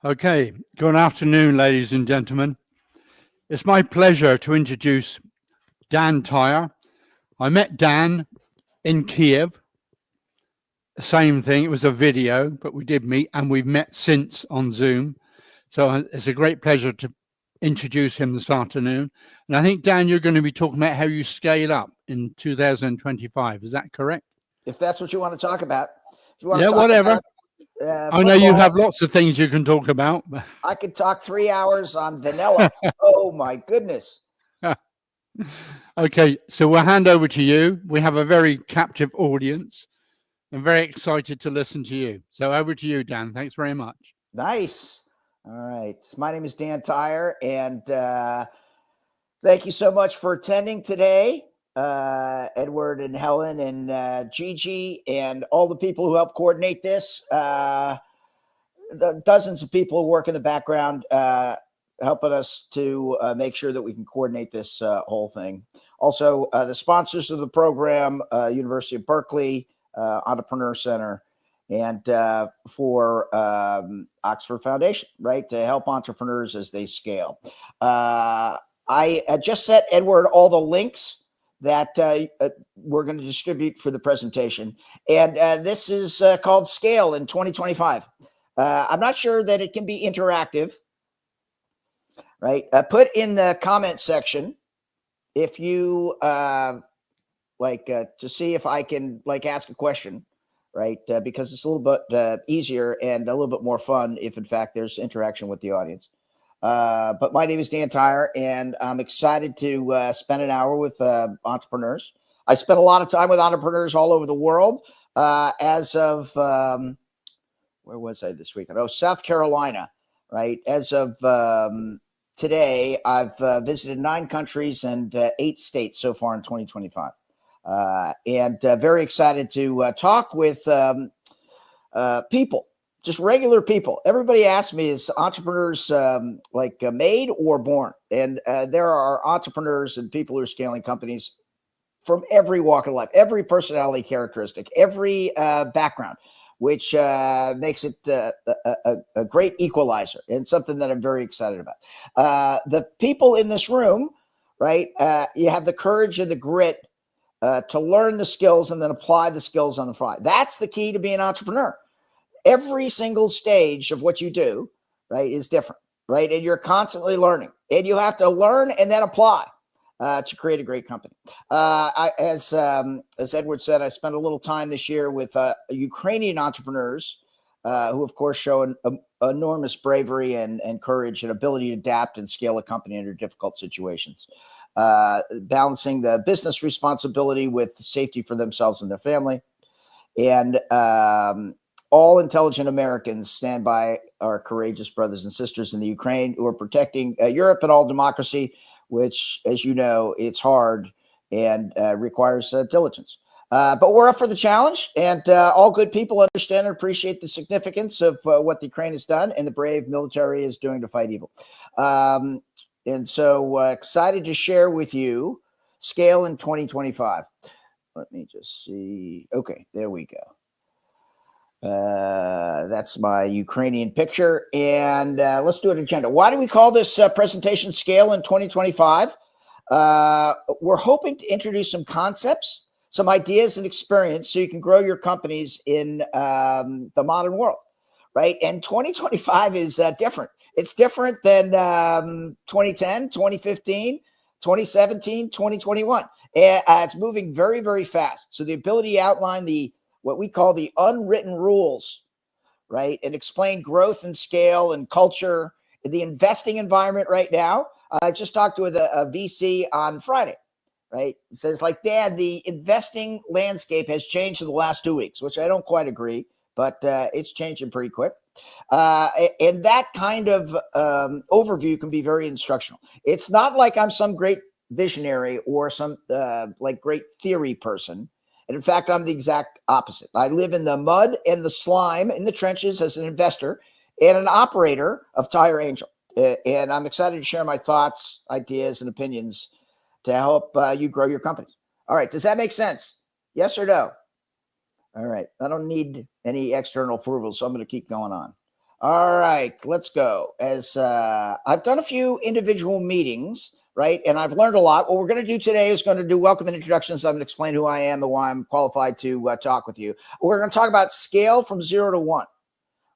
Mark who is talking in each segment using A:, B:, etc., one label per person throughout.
A: Okay, good afternoon, ladies and gentlemen. It's my pleasure to introduce Dan Tyre. I met Dan in Kiev. Same thing, it was a video, but we did meet and we've met since on Zoom. So it's a great pleasure to introduce him this afternoon. And I think, Dan, you're going to be talking about how you scale up in 2025. Is that correct?
B: If that's what you want to talk about. If you want
A: Yeah,
B: to talk
A: whatever.
B: about
A: I know you
B: football,
A: have lots of things you can talk about.
B: I could talk 3 hours on vanilla. Oh my goodness.
A: Okay, so we'll hand over to you. We have a very captive audience. I'm very excited to listen to you. So over to you, Dan. Thanks very much.
B: Nice. All right. My name is Dan Tyre, and thank you so much for attending today, Edward and Helen and Gigi and all the people who helped coordinate this. The dozens of people who work in the background helping us to make sure that we can coordinate this whole thing. Also, the sponsors of the program, University of Berkeley, Entrepreneur Center, and for Oxford Foundation, right, to help entrepreneurs as they scale. I just sent Edward all the links that we're going to distribute for the presentation. And this is called Scale in 2025. I'm not sure that it can be interactive, right? Put in the comment section if you to see if I can ask a question, right? Because it's a little bit easier and a little bit more fun if, in fact, there's interaction with the audience. But my name is Dan Tyre, and I'm excited to spend an hour with entrepreneurs. I spent a lot of time with entrepreneurs all over the world. As of where was I this weekend? Oh, South Carolina, right? As of today, I've visited 9 countries and 8 states so far in 2025. And very excited to talk with people, just regular people. Everybody asks me, is entrepreneurs made or born? And there are entrepreneurs and people who are scaling companies from every walk of life, every personality characteristic, every background, which makes it a great equalizer and something that I'm very excited about. The people in this room, right, you have the courage and the grit to learn the skills and then apply the skills on the fly. That's the key to being an entrepreneur. Every single stage of what you do, right, is different, right? And you're constantly learning. And you have to learn and then apply to create a great company. As Edward said, I spent a little time this year with Ukrainian entrepreneurs who, of course, show an enormous bravery and courage and ability to adapt and scale a company under difficult situations. Balancing the business responsibility with safety for themselves and their family. And all intelligent Americans stand by our courageous brothers and sisters in the Ukraine who are protecting Europe and all democracy, which, as you know, it's hard and requires diligence. But we're up for the challenge, and all good people understand and appreciate the significance of what the Ukraine has done and the brave military is doing to fight evil. And so excited to share with you Scale in 2025. Let me just see. Okay, there we go. That's my Ukrainian picture. And let's do an agenda. Why do we call this presentation Scale in 2025? We're hoping to introduce some concepts, some ideas and experience so you can grow your companies in the modern world, right? And 2025 is different. It's different than 2010, 2015, 2017, 2021. It's moving very, very fast. So the ability to outline what we call the unwritten rules, right? And explain growth and scale and culture in the investing environment right now. I just talked with a VC on Friday, right? It says, Dan, the investing landscape has changed in the last 2 weeks, which I don't quite agree, but it's changing pretty quick. And that kind of overview can be very instructional. It's not like I'm some great visionary or some great theory person. And in fact, I'm the exact opposite. I live in the mud and the slime in the trenches as an investor and an operator of Tyre Angel. And I'm excited to share my thoughts, ideas, and opinions to help you grow your companies. All right. Does that make sense? Yes or no? All right. I don't need any external approval, so I'm going to keep going on. All right, let's go. As I've done a few individual meetings, right, and I've learned a lot. What we're going to do today is going to do welcome and introductions. I'm going to explain who I am and why I'm qualified to talk with you. We're going to talk about scale from 0 to 1,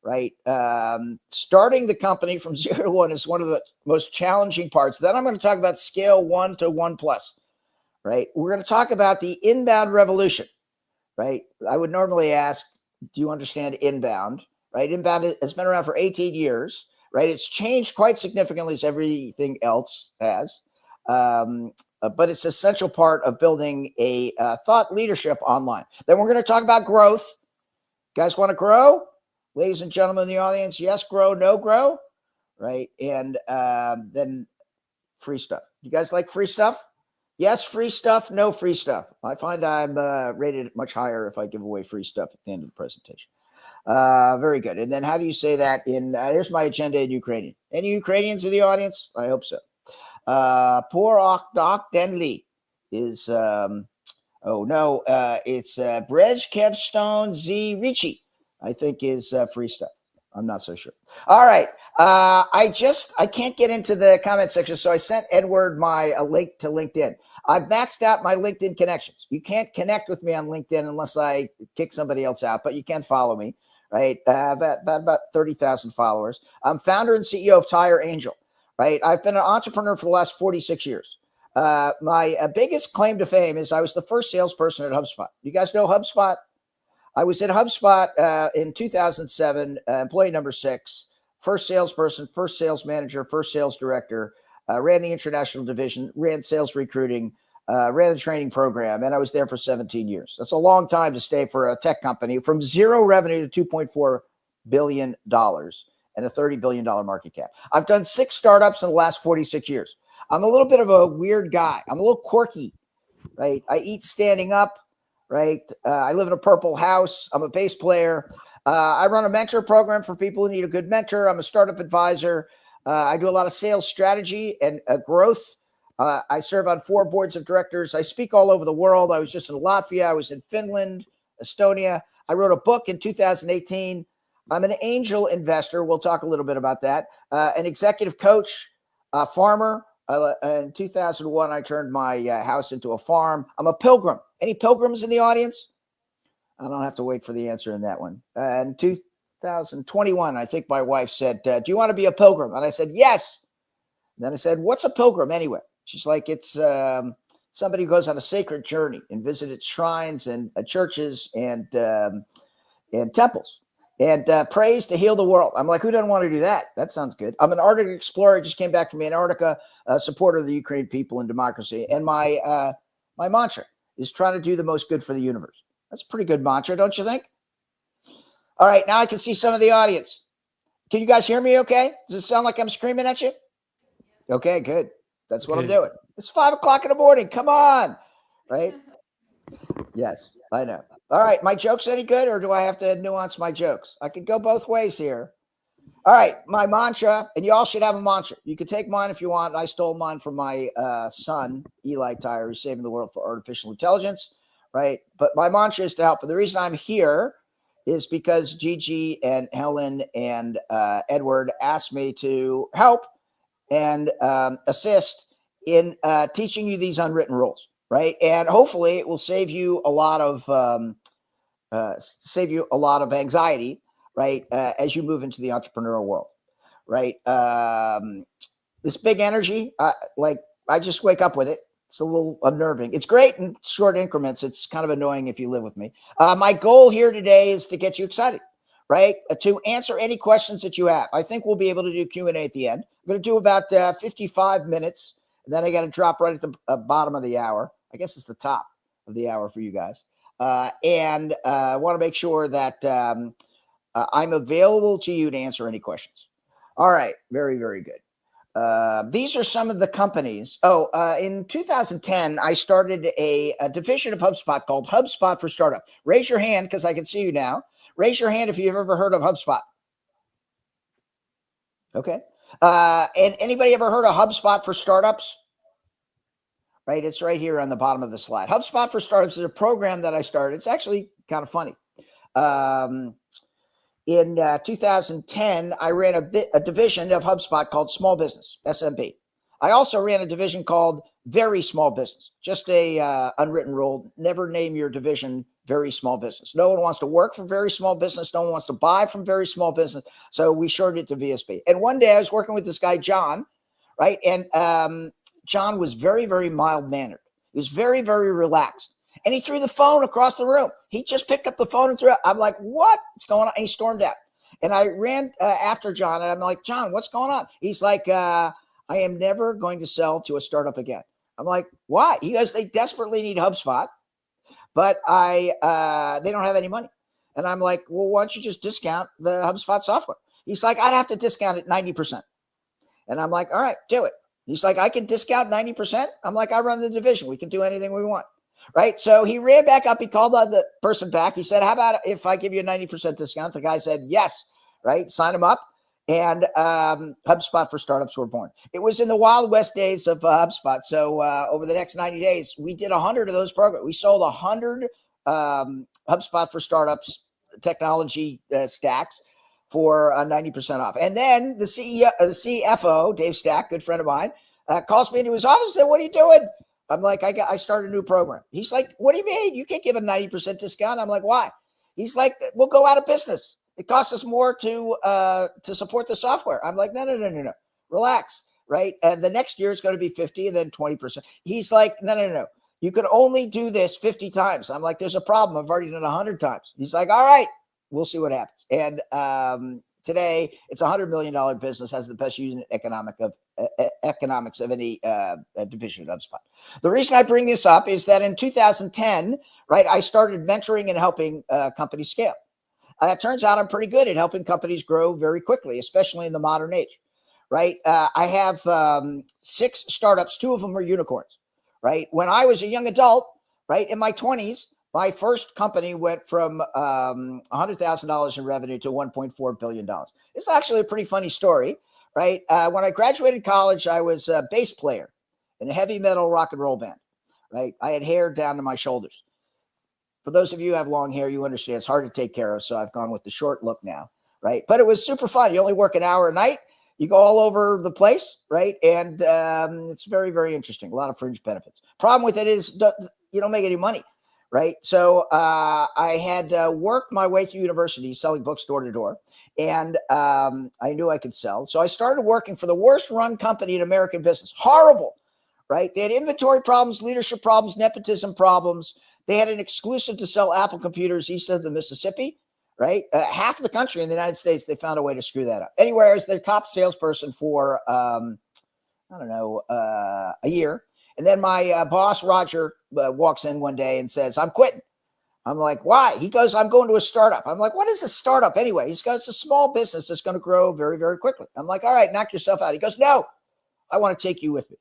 B: right? Starting the company from 0 to 1 is one of the most challenging parts. Then I'm going to talk about scale 1 to 1 plus, right? We're going to talk about the inbound revolution, right? I would normally ask, do you understand inbound? Right? Inbound has been around for 18 years, right? It's changed quite significantly as everything else has. But it's an essential part of building a thought leadership online. Then we're going to talk about growth. You guys want to grow? Ladies and gentlemen in the audience, yes, grow, no grow, right? And then free stuff. You guys like free stuff? Yes, free stuff, no free stuff. I find I'm rated much higher if I give away free stuff at the end of the presentation. Very good. And then how do you say that in, here's my agenda in Ukrainian. Any Ukrainians in the audience? I hope so. Porok Dok Denli is, it's Brej Kevstone Z Ricci, I think is free stuff. I'm not so sure. All right. I can't get into the comment section, so I sent Edward a link to LinkedIn. I've maxed out my LinkedIn connections. You can't connect with me on LinkedIn unless I kick somebody else out, but you can follow me. Right, about 30,000 followers. I'm founder and CEO of Tire Angel. Right, I've been an entrepreneur for the last 46 years. My biggest claim to fame is I was the first salesperson at HubSpot. You guys know HubSpot? I was at HubSpot in 2007, employee number 6, first salesperson, first sales manager, first sales director. Ran the international division, ran sales recruiting. Ran the training program, and I was there for 17 years. That's a long time to stay for a tech company from 0 revenue to $2.4 billion and a $30 billion market cap. I've done 6 startups in the last 46 years. I'm a little bit of a weird guy. I'm a little quirky, right? I eat standing up, right? I live in a purple house. I'm a bass player. I run a mentor program for people who need a good mentor. I'm a startup advisor. I do a lot of sales strategy and growth. I serve on 4 boards of directors. I speak all over the world. I was just in Latvia. I was in Finland, Estonia. I wrote a book in 2018. I'm an angel investor. We'll talk a little bit about that. An executive coach, a farmer. In 2001, I turned my house into a farm. I'm a pilgrim. Any pilgrims in the audience? I don't have to wait for the answer in that one. In 2021, I think my wife said, do you want to be a pilgrim? And I said, yes. And then I said, what's a pilgrim anyway? She's like, it's somebody who goes on a sacred journey and visited shrines and churches and temples and prays to heal the world. I'm like, who doesn't want to do that? That sounds good. I'm an Arctic explorer. Just came back from Antarctica, supporter of the Ukraine people and democracy. And my mantra is trying to do the most good for the universe. That's a pretty good mantra, don't you think? All right, now I can see some of the audience. Can you guys hear me okay? Does it sound like I'm screaming at you? Okay, good. That's what I'm doing. It's 5 o'clock in the morning. Come on. Right? Yes, I know. All right. My jokes any good, or do I have to nuance my jokes? I could go both ways here. All right. My mantra, and you all should have a mantra. You can take mine if you want. I stole mine from my son, Eli Tyer, who's saving the world for artificial intelligence. Right? But my mantra is to help. And the reason I'm here is because Gigi and Helen and Edward asked me to help and assist in teaching you these unwritten rules, right? And hopefully it will save you a lot of anxiety, right? As you move into the entrepreneurial world, right? This big energy, I just wake up with it. It's a little unnerving. It's great in short increments. It's kind of annoying if you live with me. My goal here today is to get you excited, right? To answer any questions that you have. I think we'll be able to do Q&A at the end. I'm going to do about 55 minutes. And then I got to drop right at the bottom of the hour. I guess it's the top of the hour for you guys. And I want to make sure that I'm available to you to answer any questions. All right. Very, very good. These are some of the companies. In 2010, I started a division of HubSpot called HubSpot for Startup. Raise your hand because I can see you now. Raise your hand if you've ever heard of HubSpot. Okay. And anybody ever heard of HubSpot for Startups? Right. It's right here on the bottom of the slide. HubSpot for Startups is a program that I started. It's actually kind of funny. In 2010, I ran a division of HubSpot called Small Business, SMB. I also ran a division called Very Small Business, just a unwritten rule. Never name your division Very Small Business. No one wants to work for Very Small Business. No one wants to buy from Very Small Business. So we shortened it to VSB. And one day I was working with this guy, John, right? And John was very, very mild-mannered. He was very, very relaxed. And he threw the phone across the room. He just picked up the phone and threw it. I'm like, what's going on? And he stormed out. And I ran after John, and I'm like, John, what's going on? He's like, I am never going to sell to a startup again. I'm like, why? He goes, they desperately need HubSpot, but they don't have any money. And I'm like, well, why don't you just discount the HubSpot software? He's like, I'd have to discount it 90%. And I'm like, all right, do it. He's like, I can discount 90%. I'm like, I run the division. We can do anything we want. Right. So he ran back up. He called the person back. He said, how about if I give you a 90% discount? The guy said, yes. Right. Sign him up. And HubSpot for Startups were born. It was in the Wild West days of HubSpot. So over the next 90 days, we did 100 of those programs. We sold 100 HubSpot for Startups technology stacks for 90% off. And then the CFO, Dave Stack, good friend of mine, calls me into his office and said, what are you doing? I'm like, I started a new program. He's like, what do you mean? You can't give a 90% discount. I'm like, why? He's like, we'll go out of business. It costs us more to support the software. I'm like, no. Relax, right? And the next year it's going to be 50 and then 20%. He's like, no. You can only do this 50 times. I'm like, there's a problem. I've already done 100 times. He's like, all right, we'll see what happens. And today it's a $100 million business, has the best unit economics of any division of HubSpot. The reason I bring this up is that in 2010, right, I started mentoring and helping companies scale. It turns out I'm pretty good at helping companies grow very quickly, especially in the modern age, right? I have 6 startups. 2 of them are unicorns, right? When I was a young adult, right, in my 20s, my first company went from $100,000 in revenue to $1.4 billion. It's actually a pretty funny story, right? When I graduated college, I was a bass player in a heavy metal rock and roll band, right? I had hair down to my shoulders. For those of you who have long hair, you understand it's hard to take care of, so I've gone with the short look now, right? But it was super fun. You only work an hour a night. You go all over the place, right? And it's very, very interesting. A lot of fringe benefits. Problem with it is you don't make any money. Right. So I had worked my way through university selling books door to door, and I knew I could sell. So I started working for the worst run company in American business. Horrible. Right. They had inventory problems, leadership problems, nepotism problems. They had an exclusive to sell Apple computers east of the Mississippi. Right. Half of the country in the United States, they found a way to screw that up. Anyway, I was their top salesperson for, a year. And then my boss, Roger, walks in one day and says, I'm quitting. I'm like, why? He goes, I'm going to a startup. I'm like, what is a startup anyway? He goes, it's a small business that's going to grow very, very quickly. I'm like, all right, knock yourself out. He goes, no, I want to take you with me.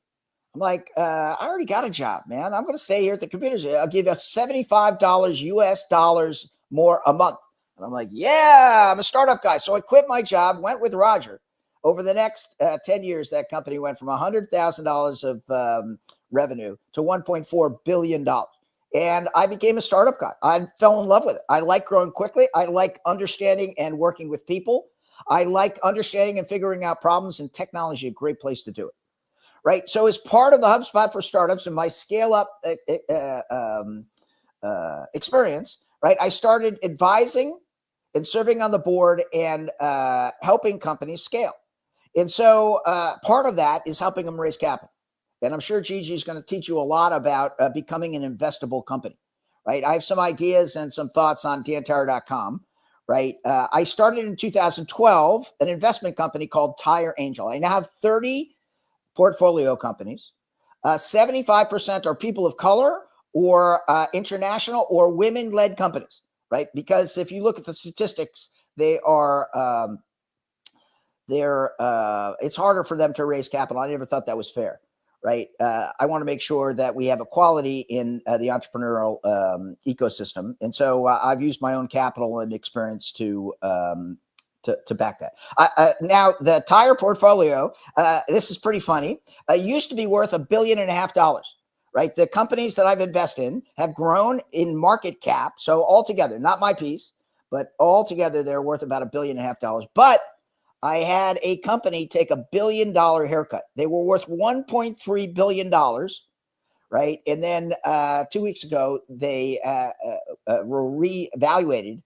B: I'm like, I already got a job, man. I'm going to stay here at the computers. I'll give you $75 US dollars more a month. And I'm like, yeah, I'm a startup guy. So I quit my job, went with Roger. Over the next 10 years, that company went from $100,000 of revenue to $1.4 billion. And I became a startup guy. I fell in love with it. I like growing quickly. I like understanding and working with people. I like understanding and figuring out problems, and technology, a great place to do it. Right. So as part of the HubSpot for Startups and my scale up experience, right, I started advising and serving on the board and helping companies scale. And so part of that is helping them raise capital. And I'm sure Gigi is going to teach you a lot about becoming an investable company, right? I have some ideas and some thoughts on dantire.com, right? I started in 2012 an investment company called Tire Angel. I now have 30 portfolio companies. 75% are people of color or international or women-led companies, right? Because if you look at the statistics, they are it's harder for them to raise capital. I never thought that was fair, right? I want to make sure that we have equality in the entrepreneurial ecosystem. And so I've used my own capital and experience to back that. Now, the tire portfolio, this is pretty funny, used to be worth $1.5 billion, right? The companies that I've invested in have grown in market cap. So altogether, not my piece, but altogether they're worth about $1.5 billion. But I had a company take $1 billion haircut. They were worth $1.3 billion, right? And then 2 weeks ago, they were reevaluated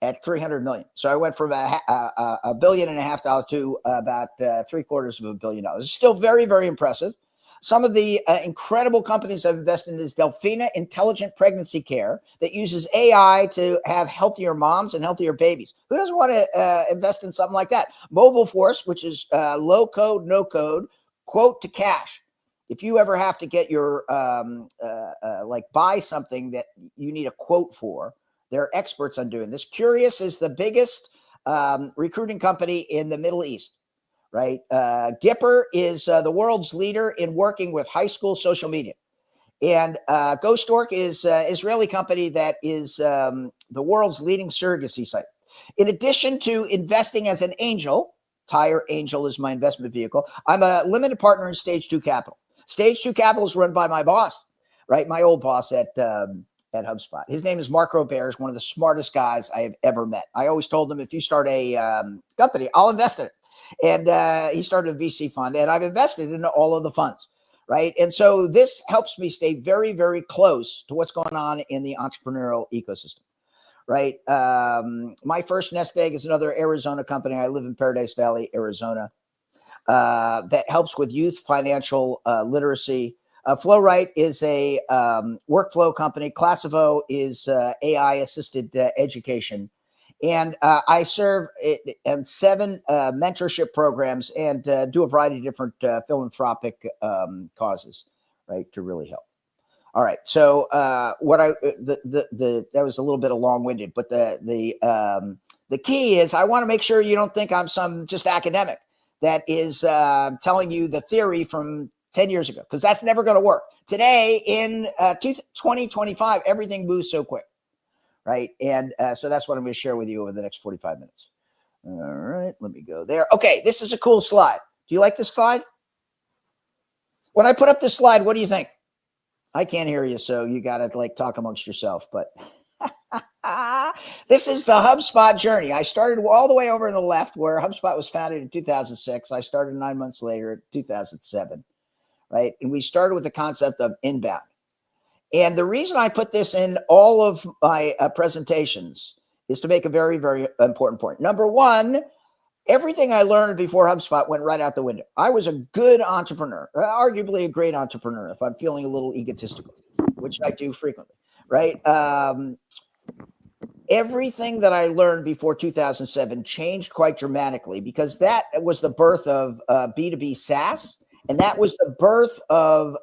B: at 300 million. So I went from $1.5 billion to about $750 million. It's still very, very impressive. Some of the incredible companies I've invested in is Delphina Intelligent Pregnancy Care that uses AI to have healthier moms and healthier babies. Who doesn't want to invest in something like that? Mobile Force, which is low code, no code, quote to cash. If you ever have to get your buy something that you need a quote for, they're experts on doing this. Curious is the biggest recruiting company in the Middle East. Right. Gipper is the world's leader in working with high school social media. And GhostOrc is an Israeli company that is the world's leading surrogacy site. In addition to investing as an angel, Tire Angel is my investment vehicle, I'm a limited partner in Stage 2 Capital. Stage 2 Capital is run by my boss, right? My old boss at HubSpot. His name is Mark Robert, one of the smartest guys I have ever met. I always told him, if you start a company, I'll invest in it. And he started a VC fund, and I've invested in all of the funds, right? And so this helps me stay very, very close to what's going on in the entrepreneurial ecosystem, right? My first nest egg is another Arizona company. I live in Paradise Valley, Arizona, that helps with youth financial literacy. FlowRight is a workflow company. Classivo is AI-assisted education. And I serve in 7 mentorship programs and do a variety of different philanthropic causes, right, to really help. All right. So that was a little bit of long-winded, but the key is I want to make sure you don't think I'm some just academic that is telling you the theory from 10 years ago, because that's never going to work. Today in 2025, everything moves so quick. Right. And so that's what I'm going to share with you over the next 45 minutes. All right. Let me go there. Okay. This is a cool slide. Do you like this slide? When I put up this slide, what do you think? I can't hear you, so you got to talk amongst yourself. But this is the HubSpot journey. I started all the way over on the left where HubSpot was founded in 2006. I started 9 months later in 2007. Right. And we started with the concept of inbound. And the reason I put this in all of my presentations is to make a very, very important point. Number one, everything I learned before HubSpot went right out the window. I was a good entrepreneur, arguably a great entrepreneur, if I'm feeling a little egotistical, which I do frequently, right? Everything that I learned before 2007 changed quite dramatically because that was the birth of B2B SaaS. And that was the birth of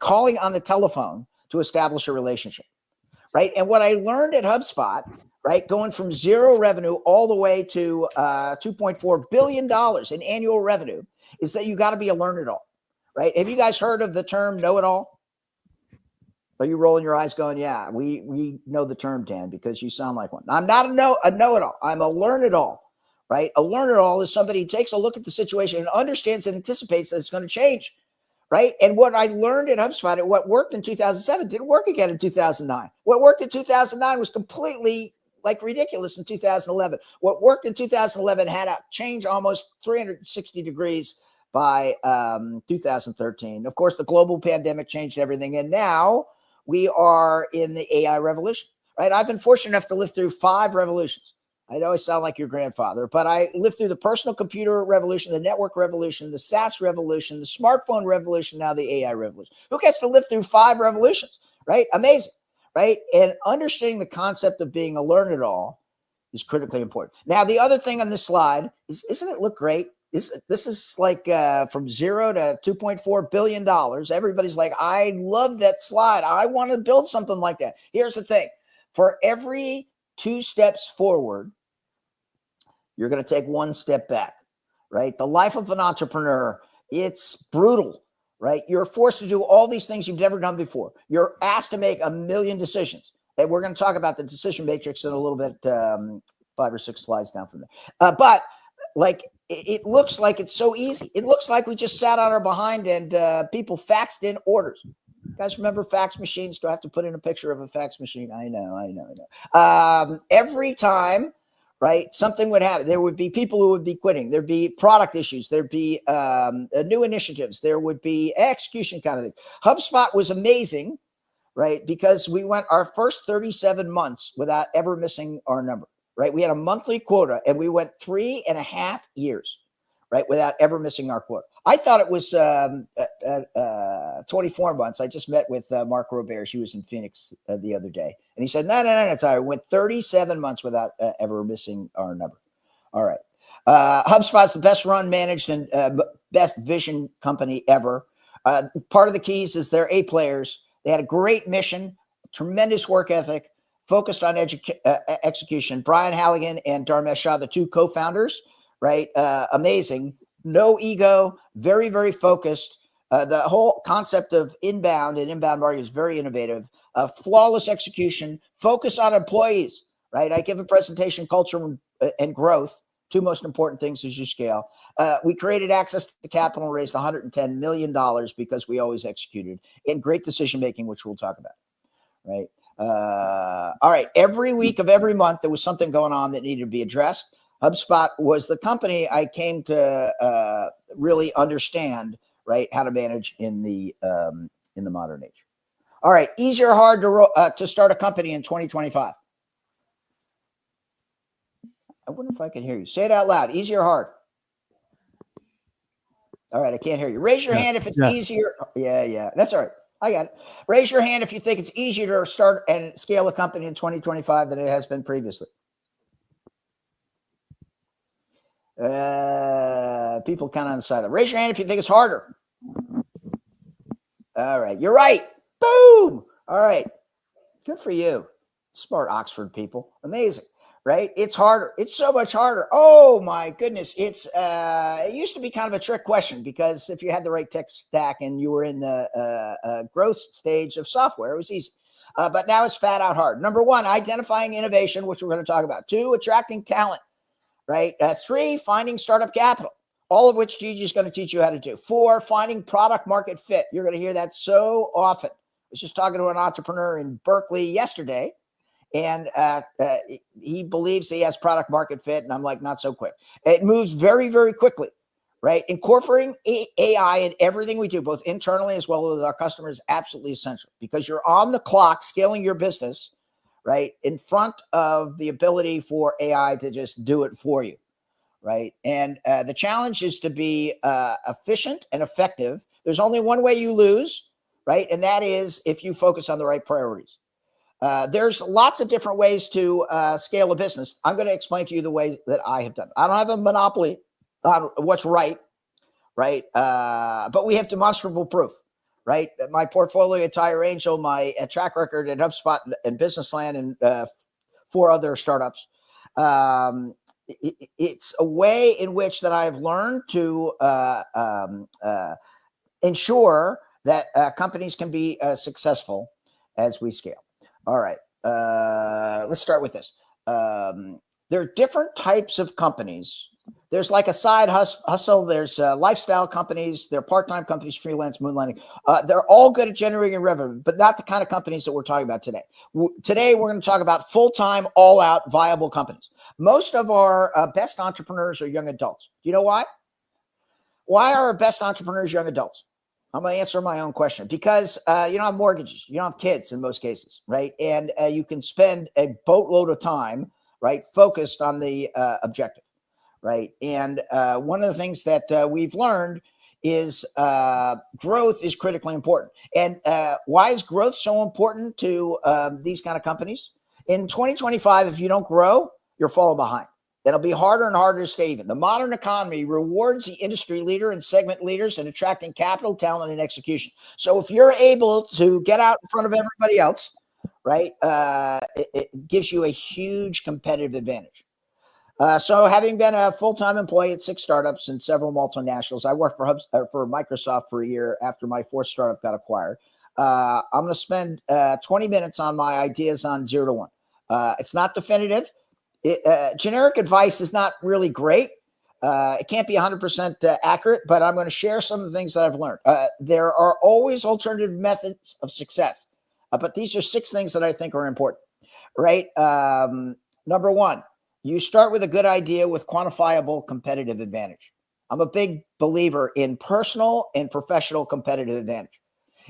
B: calling on the telephone to establish a relationship, right? And what I learned at HubSpot, right, going from zero revenue all the way to $2.4 billion in annual revenue, is that you got to be a learn-it-all, right? Have you guys heard of the term know-it-all? Are you rolling your eyes going, yeah, we know the term, Dan, because you sound like one. I'm not a know-it-all. I'm a learn-it-all, right? A learn-it-all is somebody who takes a look at the situation and understands and anticipates that it's going to change. Right. And what I learned at HubSpot, what worked in 2007 didn't work again in 2009. What worked in 2009 was completely ridiculous in 2011. What worked in 2011 had to change almost 360 degrees by 2013. Of course, the global pandemic changed everything. And now we are in the AI revolution. Right. I've been fortunate enough to live through 5 revolutions. I know I sound like your grandfather, but I lived through the personal computer revolution, the network revolution, the SaaS revolution, the smartphone revolution, now the AI revolution. Who gets to live through 5 revolutions, right? Amazing, right? And understanding the concept of being a learn-it-all is critically important. Now, the other thing on this slide is, isn't it look great? This is from zero to $2.4 billion. Everybody's like, I love that slide. I want to build something like that. Here's the thing. For every 2 steps forward, you're going to take 1 step back, right? The life of an entrepreneur, it's brutal, right? You're forced to do all these things you've never done before. You're asked to make a million decisions. And we're going to talk about the decision matrix in a little bit, 5 or 6 slides down from there. But it looks like it's so easy. It looks like we just sat on our behind and people faxed in orders. Guys, remember fax machines? Do I have to put in a picture of a fax machine? I know. Every time, right, something would happen. There would be people who would be quitting. There'd be product issues. There'd be new initiatives. There would be execution kind of thing. HubSpot was amazing, right, because we went our first 37 months without ever missing our number, right? We had a monthly quota, and we went 3.5 years, right, without ever missing our quota. I thought it was 24 months. I just met with Mark Robert. She was in Phoenix the other day. And he said, no, Tyler. We went 37 months without ever missing our number. All right. HubSpot's the best run, managed, and best vision company ever. Part of the keys is they're A players. They had a great mission, tremendous work ethic, focused on execution. Brian Halligan and Dharmesh Shah, the two co-founders, right? Amazing. No ego, very, very focused. The whole concept of inbound and inbound marketing is very innovative. Flawless execution, focus on employees, right? I give a presentation, culture and growth, two most important things as you scale. We created access to capital and raised $110 million because we always executed, and great decision-making, which we'll talk about, right? All right. Every week of every month, there was something going on that needed to be addressed. HubSpot was the company I came to really understand, right, how to manage in the modern age. All right, easy or hard to start a company in 2025? I wonder if I can hear you. Say it out loud. Easy or hard? All right, I can't hear you. Raise your hand if it's easier. Yeah, that's all right. I got it. Raise your hand if you think it's easier to start and scale a company in 2025 than it has been previously. People kind of on the side. Raise your hand if you think it's harder. All right, you're right. Boom. All right, good for you. Smart Oxford people. Amazing, right? It's harder. It's so much harder. Oh my goodness. It used to be kind of a trick question, because if you had the right tech stack and you were in the growth stage of software, it was easy. But now it's fat out hard. Number one, identifying innovation, which we're going to talk about. 2, attracting talent. Right? 3, finding startup capital, all of which Gigi is going to teach you how to do. 4, finding product market fit. You're going to hear that so often. I was just talking to an entrepreneur in Berkeley yesterday, and he believes he has product market fit, and I'm like, not so quick. It moves very, very quickly, right? Incorporating AI in everything we do, both internally as well as our customers, is absolutely essential, because you're on the clock scaling your business, right, in front of the ability for AI to just do it for you, right? And the challenge is to be efficient and effective. There's only one way you lose, right? And that is if you focus on the right priorities. There's lots of different ways to scale a business. I'm going to explain to you the way that I have done. I don't have a monopoly on what's right? But we have demonstrable proof. Right, my portfolio at Tire Angel, my track record at HubSpot and Businessland, and 4 other startups. It's a way in which that I've learned to ensure that companies can be successful as we scale. All right, let's start with this. There are different types of companies. There's like a side hustle. There's lifestyle companies. There are part-time companies, freelance, moonlighting. They're all good at generating revenue, but not the kind of companies that we're talking about today. Today, we're going to talk about full-time, all-out, viable companies. Most of our best entrepreneurs are young adults. Do you know why? Why are our best entrepreneurs young adults? I'm going to answer my own question, because you don't have mortgages. You don't have kids in most cases, right? And you can spend a boatload of time, right, focused on the objective. Right. And one of the things that we've learned is growth is critically important. And why is growth so important to these kind of companies? In 2025, if you don't grow, you're falling behind. It'll be harder and harder to stay even. The modern economy rewards the industry leader and segment leaders in attracting capital, talent, and execution. So if you're able to get out in front of everybody else, right, it gives you a huge competitive advantage. So having been a full-time employee at 6 startups and several multinationals, I worked for Microsoft for a year after my 4th startup got acquired. I'm going to spend 20 minutes on my ideas on 0 to 1. It's not definitive. Generic advice is not really great. It can't be 100% accurate, but I'm going to share some of the things that I've learned. There are always alternative methods of success, but these are 6 things that I think are important, right? Number 1, you start with a good idea with quantifiable competitive advantage. I'm a big believer in personal and professional competitive advantage.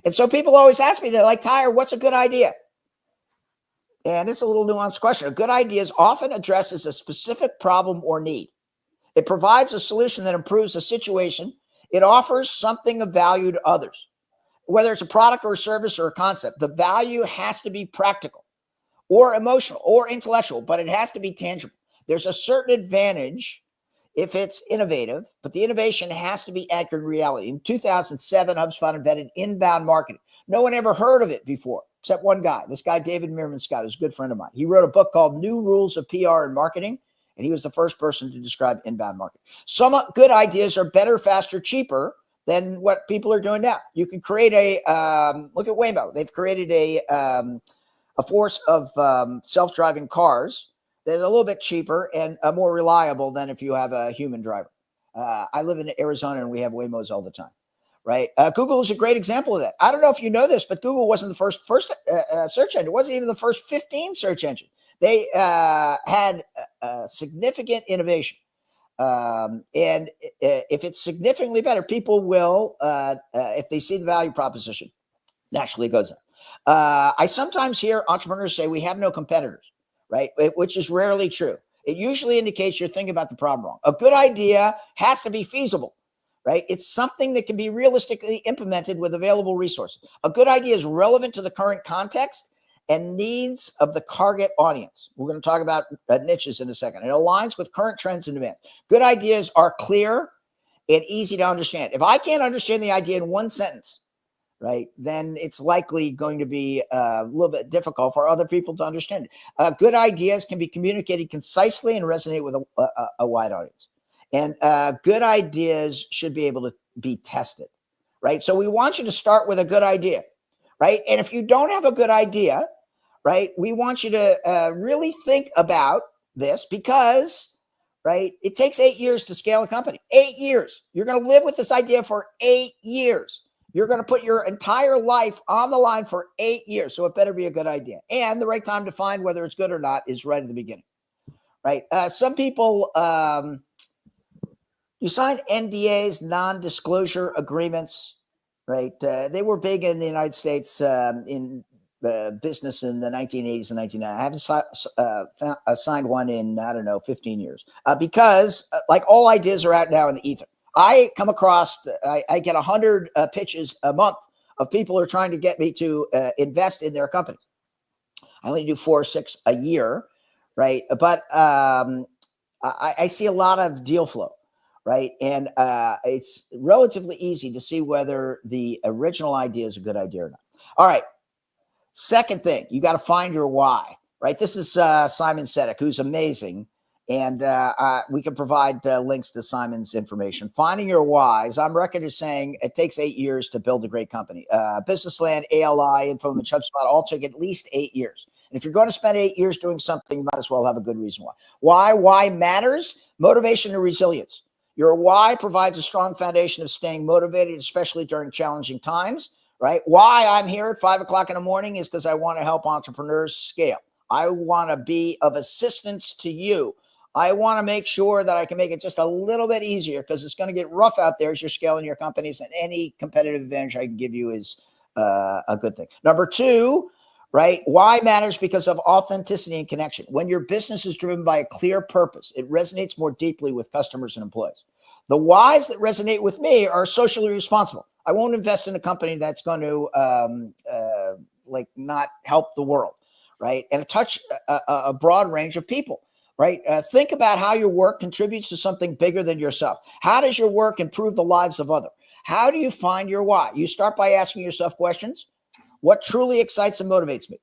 B: And so people always ask me, they're like, Tyre, what's a good idea? And it's a little nuanced question. A good idea often addresses a specific problem or need. It provides a solution that improves a situation. It offers something of value to others. Whether it's a product or a service or a concept, the value has to be practical or emotional or intellectual, but it has to be tangible. There's a certain advantage if it's innovative, but the innovation has to be anchored in reality. In 2007, HubSpot invented inbound marketing. No one ever heard of it before, except one guy. This guy, David Meerman Scott, is a good friend of mine. He wrote a book called New Rules of PR and Marketing, and he was the first person to describe inbound marketing. Some good ideas are better, faster, cheaper than what people are doing now. You can create look at Waymo. They've created a force of self-driving cars that are a little bit cheaper and more reliable than if you have a human driver. I live in Arizona and we have Waymos all the time, right? Google is a great example of that. I don't know if you know this, but Google wasn't the first search engine. It wasn't even the first 15 search engine. They had significant innovation. And if it's significantly better, people will, if they see the value proposition, naturally goes up. I sometimes hear entrepreneurs say we have no competitors, right? Which is rarely true. It usually indicates you're thinking about the problem wrong. A good idea has to be feasible, right? It's something that can be realistically implemented with available resources. A good idea is relevant to the current context and needs of the target audience. We're going to talk about niches in a second. It aligns with current trends and demands. Good ideas are clear and easy to understand. If I can't understand the idea in one sentence, right, then it's likely going to be a little bit difficult for other people to understand it. Good ideas can be communicated concisely and resonate with a wide audience. And good ideas should be able to be tested, right? So we want you to start with a good idea, right? And if you don't have a good idea, right, we want you to really think about this because, right, it takes 8 years to scale a company. 8 years. You're going to live with this idea for 8 years. You're going to put your entire life on the line for 8 years. So it better be a good idea. And the right time to find whether it's good or not is right at the beginning, right? Some people, you sign NDAs, non-disclosure agreements, right? They were big in the United States in business in the 1980s and 1990s. I haven't signed one in, 15 years because like all ideas are out now in the ether. I come across, I get 100 pitches a month of people who are trying to get me to invest in their company. I only do 4 or 6 a year, right? But I see a lot of deal flow, right? And it's relatively easy to see whether the original idea is a good idea or not. All right. Second thing, you got to find your why, right? This is Simon Sinek, who's amazing. And we can provide links to Simon's information. Finding your whys. I'm record is saying it takes 8 years to build a great company. Businessland, ALI, Infomage, HubSpot all took at least 8 years. And if you're going to spend 8 years doing something, you might as well have a good reason why. Why matters? Motivation and resilience. Your why provides a strong foundation of staying motivated, especially during challenging times, right? Why I'm here at 5 o'clock in the morning is because I want to help entrepreneurs scale. I want to be of assistance to you. I want to make sure that I can make it just a little bit easier because it's going to get rough out there as you're scaling your companies, and any competitive advantage I can give you is a good thing. Number 2, right? Why matters because of authenticity and connection. When your business is driven by a clear purpose, it resonates more deeply with customers and employees. The whys that resonate with me are socially responsible. I won't invest in a company that's going to not help the world, right? And touch a broad range of people. Right? Think about how your work contributes to something bigger than yourself. How does your work improve the lives of others? How do you find your why? You start by asking yourself questions. What truly excites and motivates me?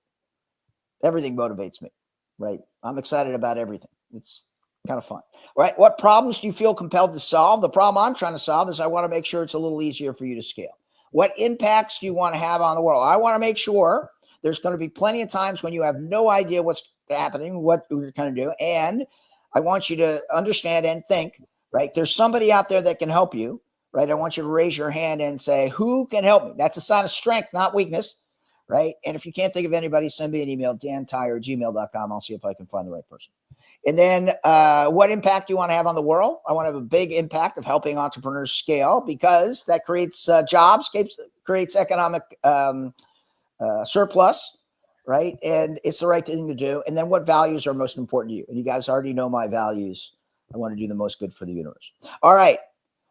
B: Everything motivates me, right? I'm excited about everything. It's kind of fun, right? What problems do you feel compelled to solve? The problem I'm trying to solve is I want to make sure it's a little easier for you to scale. What impacts do you want to have on the world? I want to make sure there's going to be plenty of times when you have no idea what's happening, what you're going to do. And I want you to understand and think, right? There's somebody out there that can help you, right? I want you to raise your hand and say, who can help me? That's a sign of strength, not weakness, right? And if you can't think of anybody, send me an email, dantire@gmail.com. I'll see if I can find the right person. And then what impact do you want to have on the world? I want to have a big impact of helping entrepreneurs scale, because that creates jobs, creates economic surplus, right? And it's the right thing to do. And then what values are most important to you? And you guys already know my values. I want to do the most good for the universe. All right.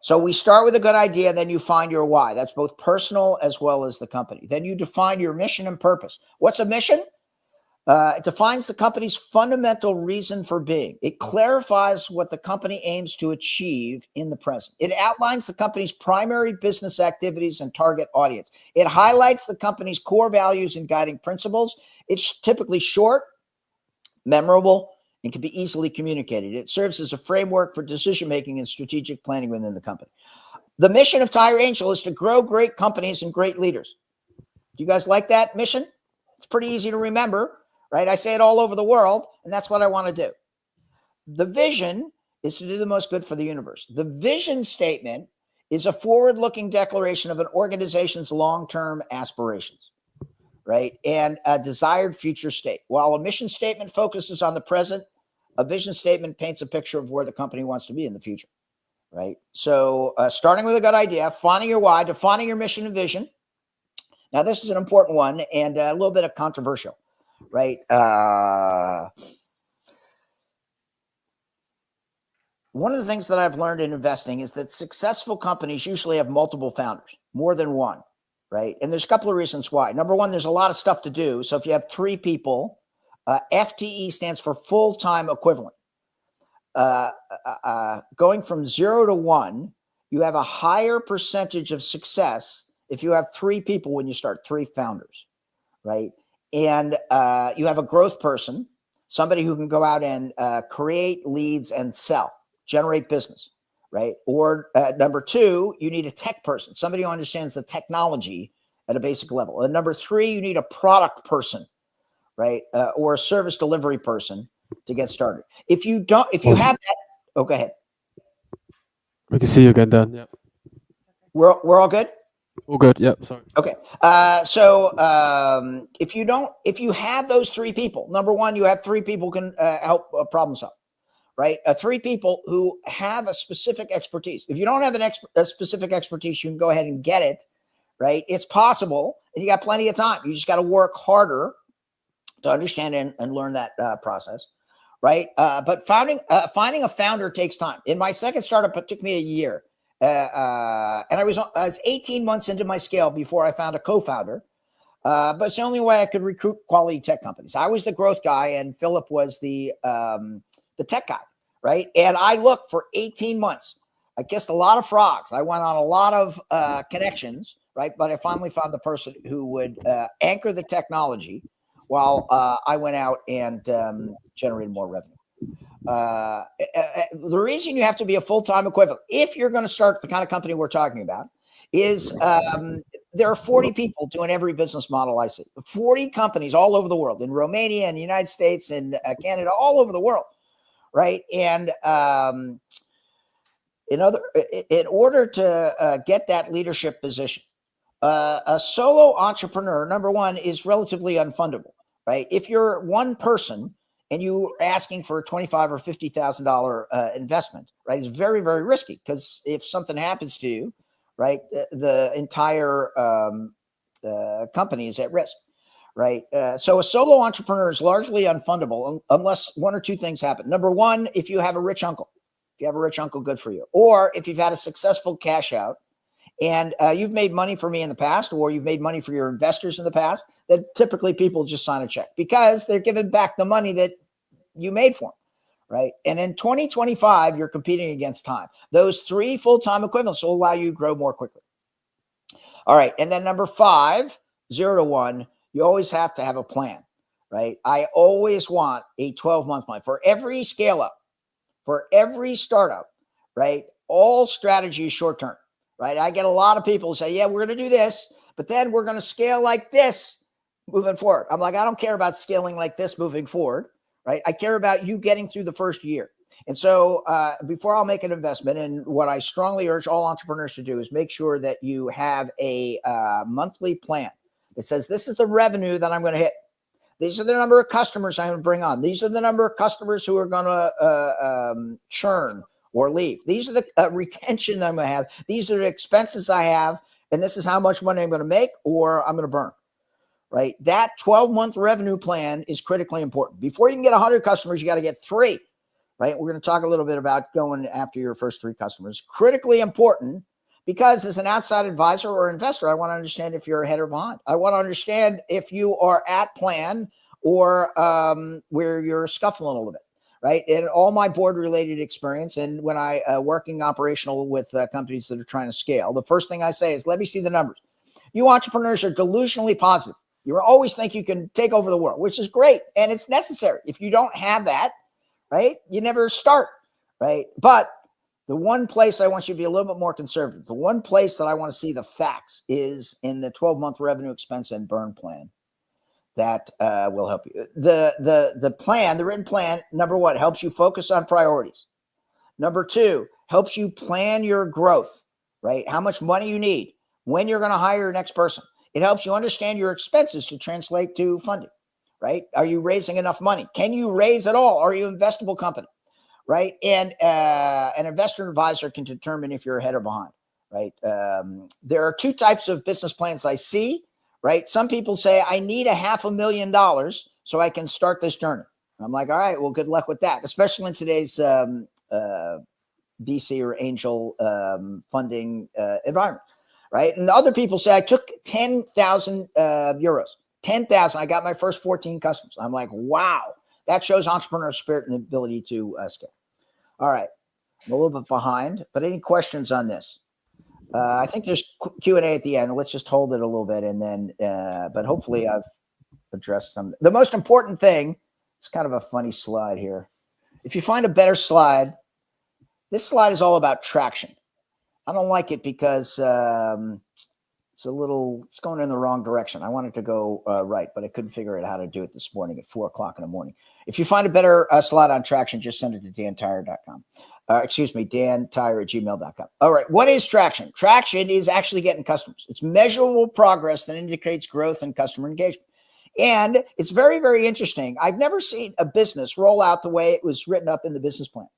B: So we start with a good idea, and then you find your why. That's both personal as well as the company. Then you define your mission and purpose. What's a mission? It defines the company's fundamental reason for being. It clarifies what the company aims to achieve in the present. It outlines the company's primary business activities and target audience. It highlights the company's core values and guiding principles. It's typically short, memorable, and can be easily communicated. It serves as a framework for decision-making and strategic planning within the company. The mission of Tire Angel is to grow great companies and great leaders. Do you guys like that mission? It's pretty easy to remember, right? I say it all over the world, and that's what I want to do. The vision is to do the most good for the universe. The vision statement is a forward-looking declaration of an organization's long-term aspirations, right? And a desired future state. While a mission statement focuses on the present, a vision statement paints a picture of where the company wants to be in the future, right? So starting with a good idea, finding your why, defining your mission and vision. Now, this is an important one and a little bit of controversial, right? One of the things that I've learned in investing is that successful companies usually have multiple founders, more than one, right? And there's a couple of reasons why. Number one, there's a lot of stuff to do. So if you have 3 people, FTE stands for full-time equivalent. Going from 0 to 1, you have a higher percentage of success if you have 3 people when you start, 3 founders, right? And you have a growth person, somebody who can go out and create leads and sell, generate business, right? Or number 2, you need a tech person, somebody who understands the technology at a basic level. And number 3, you need a product person, right? Or a service delivery person to get started. If you have that, oh, go ahead.
C: We can see you again, Dan. Yeah.
B: We're all good?
C: All good. Yep. Sorry.
B: Okay. If you have those 3 people, number 1, you have 3 people can help problem solve, right? 3 people who have a specific expertise. If you don't have a specific expertise, you can go ahead and get it, right? It's possible, and you got plenty of time. You just got to work harder to understand and learn that process, right? But finding a founder takes time. In my second startup, it took me a year. And I was 18 months into my scale before I found a co-founder. But it's the only way I could recruit quality tech companies. I was the growth guy, and Philip was the tech guy, right? And I looked for 18 months. I kissed a lot of frogs. I went on a lot of connections, right? But I finally found the person who would anchor the technology while I went out and generated more revenue. The reason you have to be a full-time equivalent, if you're going to start the kind of company we're talking about, is there are 40 people doing every business model I see. 40 companies all over the world, in Romania and the United States and Canada, all over the world, right? And in order to get that leadership position, a solo entrepreneur, number 1, is relatively unfundable, right? If you're one person and you are asking for a $25,000 or $50,000 investment, right, it's very, very risky, because if something happens to you, right, the entire company is at risk, right? So a solo entrepreneur is largely unfundable unless 1 or 2 things happen. Number 1, if you have a rich uncle. If you have a rich uncle, good for you. Or if you've had a successful cash out, and you've made money for me in the past, or you've made money for your investors in the past, that typically people just sign a check because they're giving back the money that you made for them, right? And in 2025, you're competing against time. Those 3 full-time equivalents will allow you to grow more quickly. All right. And then number 5, 0 to 1, you always have to have a plan, right? I always want a 12-month plan for every scale up, for every startup, right? All strategy is short-term. Right. I get a lot of people who say, yeah, we're going to do this, but then we're going to scale like this moving forward. I'm like, I don't care about scaling like this moving forward. Right. I care about you getting through the first year. And so before I'll make an investment, and what I strongly urge all entrepreneurs to do is make sure that you have a monthly plan that says, this is the revenue that I'm going to hit. These are the number of customers I'm going to bring on. These are the number of customers who are going to churn or leave. These are the retention that I'm going to have. These are the expenses I have. And this is how much money I'm going to make or I'm going to burn, right? That 12-month revenue plan is critically important. Before you can get 100 customers, you got to get 3, right? We're going to talk a little bit about going after your first 3 customers. Critically important because as an outside advisor or investor, I want to understand if you're ahead or behind. I want to understand if you are at plan or where you're scuffling a little bit, right? In all my board-related experience and when I working operational with companies that are trying to scale, the first thing I say is, let me see the numbers. You entrepreneurs are delusionally positive. You always think you can take over the world, which is great, and it's necessary. If you don't have that, right, you never start, right? But the one place I want you to be a little bit more conservative, the one place that I want to see the facts is in the 12-month revenue, expense, and burn plan. That will help you. The plan, the written plan, number 1, helps you focus on priorities. Number 2, helps you plan your growth, right? How much money you need, when you're going to hire your next person. It helps you understand your expenses to translate to funding, right? Are you raising enough money? Can you raise at all? Are you an investable company, right? And an investor advisor can determine if you're ahead or behind, right? There are 2 types of business plans I see, right? Some people say, I need $500,000 so I can start this journey. I'm like, all right, well, good luck with that, especially in today's VC or angel funding environment, right? And the other people say, I took 10,000 euros, 10,000. I got my first 14 customers. I'm like, wow, that shows entrepreneurial spirit and the ability to scale. All right, I'm a little bit behind, but any questions on this? I think there's Q&A at the end. Let's just hold it a little bit and then, but hopefully I've addressed some. The most important thing, it's kind of a funny slide here. If you find a better slide, this slide is all about traction. I don't like it because it's going in the wrong direction. I wanted to go right, but I couldn't figure out how to do it this morning at 4:00 in the morning. If you find a better slide on traction, just send it to dantire.com. dantire@gmail.com. All right. What is traction? Traction is actually getting customers. It's measurable progress that indicates growth and customer engagement. And it's very, very interesting. I've never seen a business roll out the way it was written up in the business plan.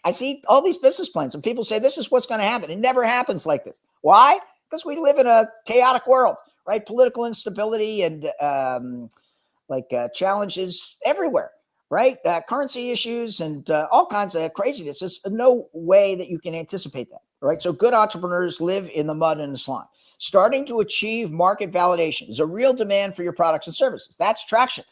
B: I see all these business plans and people say, this is what's going to happen. It never happens like this. Why? Because we live in a chaotic world, right? Political instability and challenges everywhere. Right? Currency issues and all kinds of craziness. There's no way that you can anticipate that. Right? So good entrepreneurs live in the mud and the slime. Starting to achieve market validation is a real demand for your products and services. That's traction.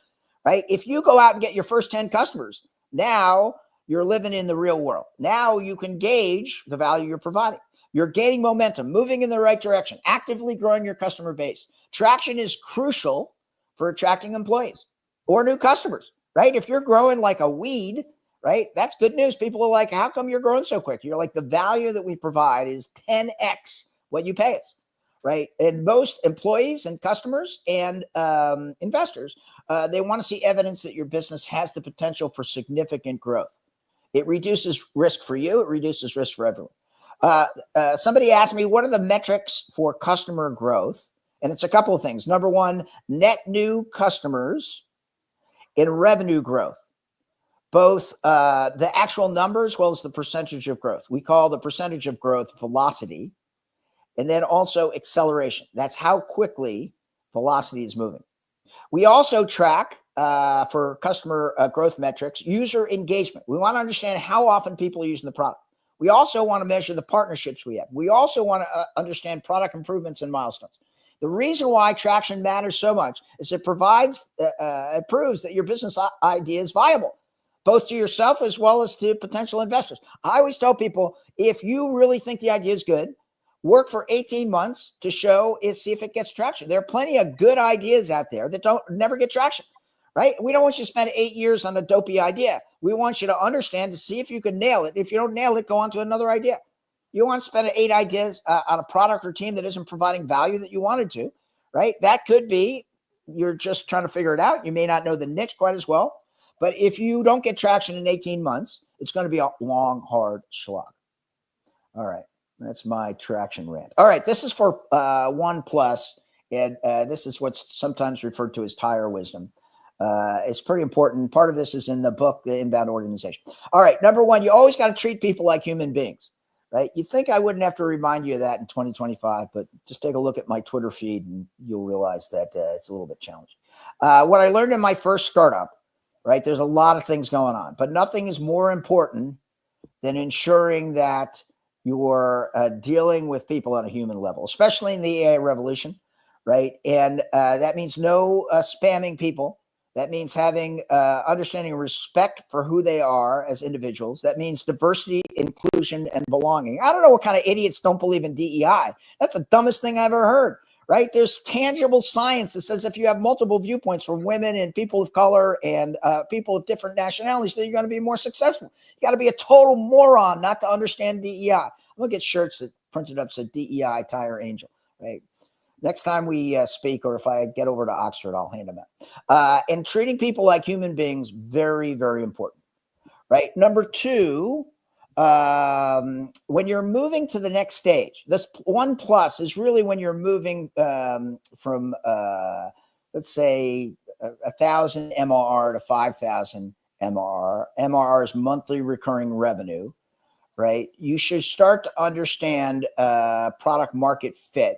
B: Right? If you go out and get your first 10 customers, now you're living in the real world. Now you can gauge the value you're providing. You're gaining momentum, moving in the right direction, actively growing your customer base. Traction is crucial for attracting employees or new customers. Right? If you're growing like a weed, right? That's good news. People are like, how come you're growing so quick? You're like, the value that we provide is 10x what you pay us, right? And most employees and customers and investors, they want to see evidence that your business has the potential for significant growth. It reduces risk for you. It reduces risk for everyone. Somebody asked me, what are the metrics for customer growth? And it's a couple of things. Number 1, net new customers in revenue growth, both the actual number as well as the percentage of growth. We call the percentage of growth velocity, and then also acceleration. That's how quickly velocity is moving. We also track for customer growth metrics, user engagement. We want to understand how often people are using the product. We also want to measure the partnerships we have. We also want to understand product improvements and milestones. The reason why traction matters so much is it provides, it proves that your business idea is viable, both to yourself as well as to potential investors. I always tell people, if you really think the idea is good, work for 18 months to see if it gets traction. There are plenty of good ideas out there that never get traction, right? We don't want you to spend 8 years on a dopey idea. We want you to understand to see if you can nail it. If you don't nail it, go on to another idea. You want to spend 8 ideas on a product or team that isn't providing value that you wanted to, right? That could be you're just trying to figure it out. You may not know the niche quite as well. But if you don't get traction in 18 months, It's going to be a long, hard slog. All right. That's my traction rant. All right. This is for 1+, and this is what's sometimes referred to as tire wisdom. It's pretty important. Part of this is in the book, The Inbound Organization. All right. Number one, you always got to treat people like human beings, right? You think I wouldn't have to remind you of that in 2025, but just take a look at my Twitter feed and you'll realize that it's a little bit challenging. What I learned in my first startup, right? There's a lot of things going on, but nothing is more important than ensuring that you're dealing with people on a human level, especially in the AI revolution, right? And that means no spamming people. That means having understanding and respect for who they are as individuals. That means diversity, inclusion, and belonging. I don't know what kind of idiots don't believe in DEI. That's the dumbest thing I've ever heard, right? There's tangible science that says if you have multiple viewpoints from women and people of color and people of different nationalities, that you're going to be more successful. You got to be a total moron not to understand DEI. I'm going to get shirts that printed up said DEI Tire Angel, right? Next time we speak, or if I get over to Oxford, I'll hand them out. And treating people like human beings, very, very important, right? Number two, when you're moving to the next stage, this 1+ is really when you're moving from, let's say, 1,000 MRR to 5,000 MRR. MRR is monthly recurring revenue, right? You should start to understand product market fit.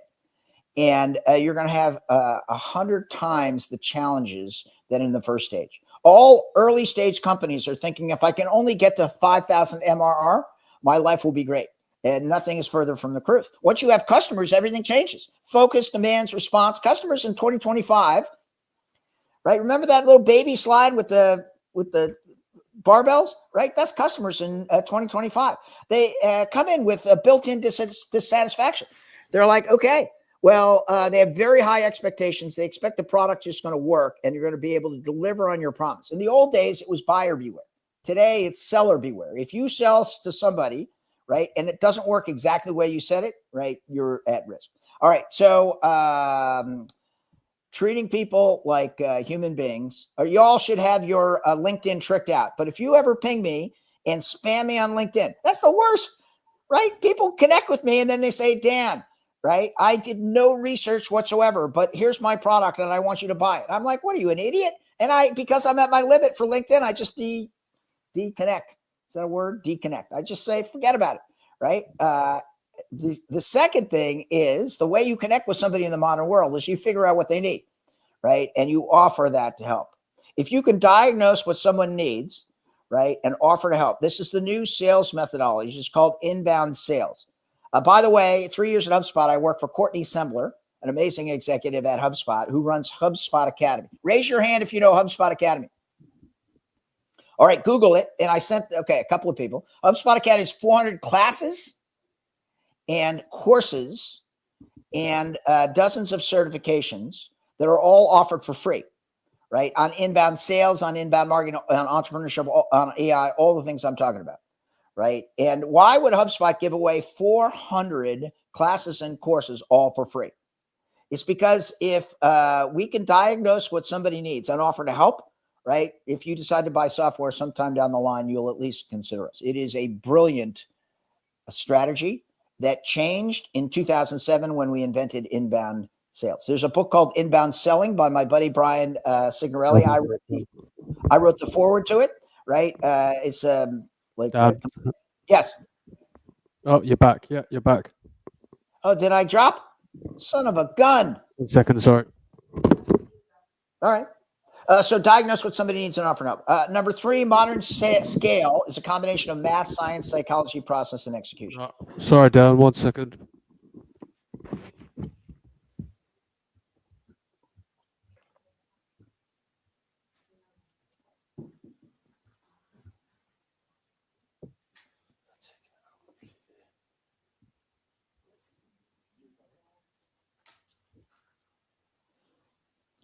B: And you're going to have 100 times the challenges than in the first stage. All early stage companies are thinking, if I can only get to 5,000 MRR, my life will be great. And nothing is further from the truth. Once you have customers, everything changes. Focus, demands, response. Customers in 2025, right? Remember that little baby slide with the barbells, right? That's customers in 2025. They come in with a built-in dissatisfaction. They're like, okay, well, they have very high expectations. They expect the product just going to work and you're going to be able to deliver on your promise. In the old days, it was buyer beware. Today, it's seller beware. If you sell to somebody, right, and it doesn't work exactly the way you said it, right, you're at risk. All right, so treating people like human beings, or you all should have your LinkedIn tricked out. But if you ever ping me and spam me on LinkedIn, that's the worst, right? People connect with me and then they say, Dan, right, I did no research whatsoever, but here's my product and I want you to buy it. I'm like, what are you, an idiot? And because I'm at my limit for LinkedIn, I just deconnect. Is that a word? Deconnect. I just say, forget about it, right? The second thing is the way you connect with somebody in the modern world is you figure out what they need, right? And you offer that to help. If you can diagnose what someone needs, right, and offer to help, this is the new sales methodology. It's called inbound sales. By the way, 3 years at HubSpot, I worked for Courtney Sembler, an amazing executive at HubSpot who runs HubSpot Academy. Raise your hand if you know HubSpot Academy. All right, Google it. And I sent, a couple of people. HubSpot Academy is 400 classes and courses and dozens of certifications that are all offered for free, right? On inbound sales, on inbound marketing, on entrepreneurship, on AI, all the things I'm talking about. Right. And why would HubSpot give away 400 classes and courses all for free? It's because if we can diagnose what somebody needs and offer to help, right? If you decide to buy software sometime down the line, you'll at least consider us. It is a brilliant strategy that changed in 2007 when we invented inbound sales. There's a book called Inbound Selling by my buddy Brian Signorelli. I wrote the foreword to it, right? It's yes.
C: Oh, you're back. Yeah, you're back.
B: Oh, did I drop? Son of a gun.
C: 1 second, sorry.
B: All right. So diagnose what somebody needs and offer help. Number three, modern scale is a combination of math, science, psychology, process, and execution.
C: Sorry, Dan, 1 second.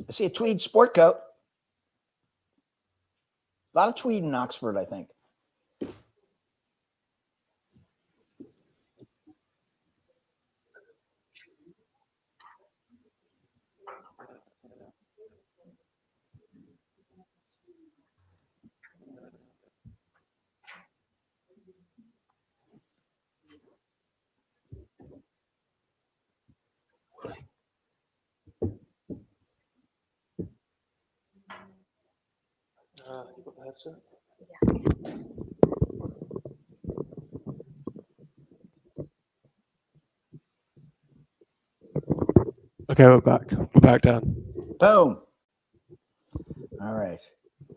B: I see a tweed sport coat. A lot of tweed in Oxford, I think.
C: You got the headset? Okay, we're back. We're back, Dan.
B: Boom. All right.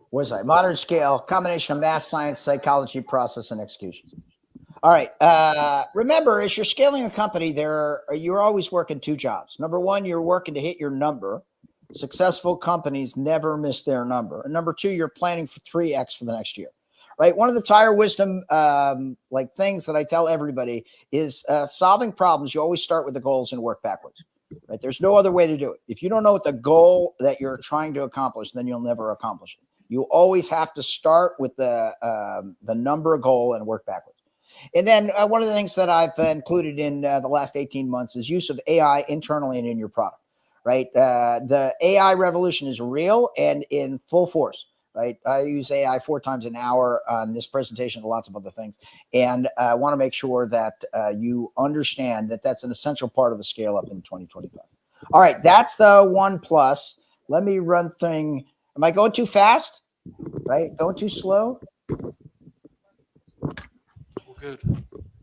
B: Where's I? Modern scale, combination of math, science, psychology, process, and execution. All right. Remember, as you're scaling a company, you're always working two jobs. Number one, you're working to hit your number. Successful companies never miss their number. And number two, you're planning for 3x for the next year. Right. One of the tire wisdom things that I tell everybody is solving problems. You always start with the goals and work backwards. Right. There's no other way to do it. If you don't know what the goal that you're trying to accomplish, then you'll never accomplish it. You always have to start with the number goal and work backwards. And then one of the things that I've included in the last 18 months is use of AI internally and in your product. Right. The AI revolution is real and in full force. Right. I use AI 4 times an hour on this presentation and lots of other things. And I want to make sure that you understand that that's an essential part of the scale up in 2025. All right. That's the 1+. Let me run thing. Am I going too fast? Right. Going too slow?
C: Good.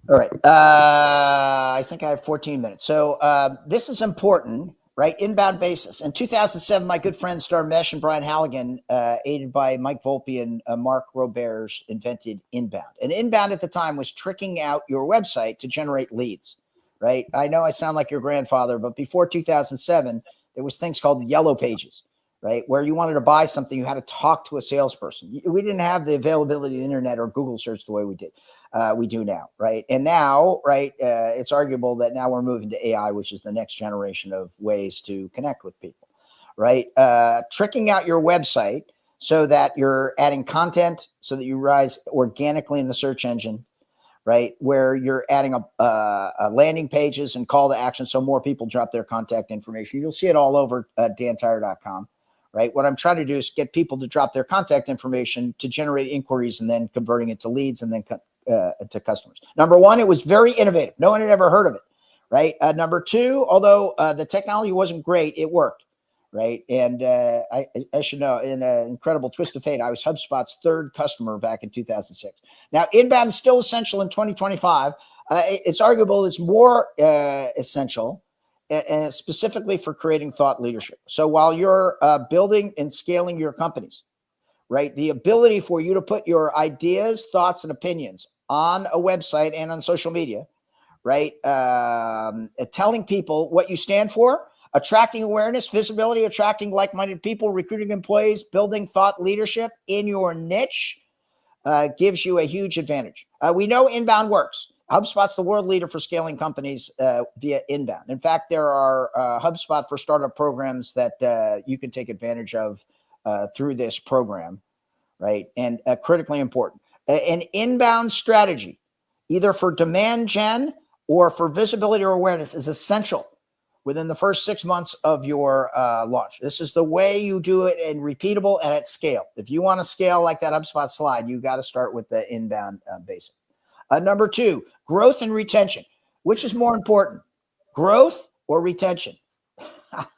B: All right. I think I have 14 minutes. So this is important. Right, inbound basis. In 2007, my good friends Starmesh and Brian Halligan, aided by Mike Volpe and Mark Roberts, invented inbound. And inbound at the time was tricking out your website to generate leads. Right, I know I sound like your grandfather, but before 2007, there was things called yellow pages. Right, where you wanted to buy something, you had to talk to a salesperson. We didn't have the availability of the internet or Google search the way we did. We do now, right? And now, right, it's arguable that now we're moving to AI, which is the next generation of ways to connect with people, right? Tricking out your website so that you're adding content so that you rise organically in the search engine, right? Where you're adding a landing pages and call to action so more people drop their contact information. You'll see it all over dantire.com. Right. What I'm trying to do is get people to drop their contact information to generate inquiries and then converting it to leads and then to customers. Number one, it was very innovative. No one had ever heard of it. Right. Number two, although the technology wasn't great, it worked. Right. And I should know, in an incredible twist of fate, I was HubSpot's 3rd customer back in 2006. Now, inbound is still essential in 2025. It's arguable it's more essential. And specifically for creating thought leadership. So while you're building and scaling your companies, right, the ability for you to put your ideas, thoughts, and opinions on a website and on social media, right, telling people what you stand for, attracting awareness, visibility, attracting like-minded people, recruiting employees, building thought leadership in your niche gives you a huge advantage. We know inbound works. HubSpot's the world leader for scaling companies via inbound. In fact, there are HubSpot for startup programs that you can take advantage of through this program, right? And critically important. An inbound strategy, either for demand gen or for visibility or awareness, is essential within the first 6 months of your launch. This is the way you do it and repeatable and at scale. If you want to scale like that HubSpot slide, you got to start with the inbound basic. Number two, growth and retention. Which is more important, growth or retention?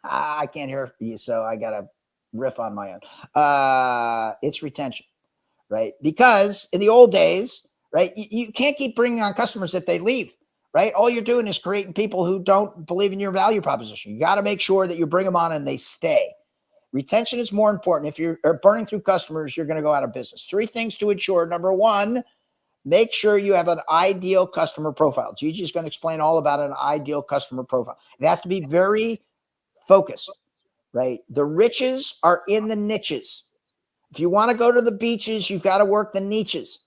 B: I can't hear you, so I got to riff on my own. It's retention, right? Because in the old days, right, you can't keep bringing on customers if they leave, right? All you're doing is creating people who don't believe in your value proposition. You got to make sure that you bring them on and they stay. Retention is more important. If you're burning through customers, you're going to go out of business. 3 things to ensure. Number one, make sure you have an ideal customer profile. Gigi is going to explain all about an ideal customer profile. It has to be very focused, right? The riches are in the niches. If you want to go to the beaches, you've got to work the niches,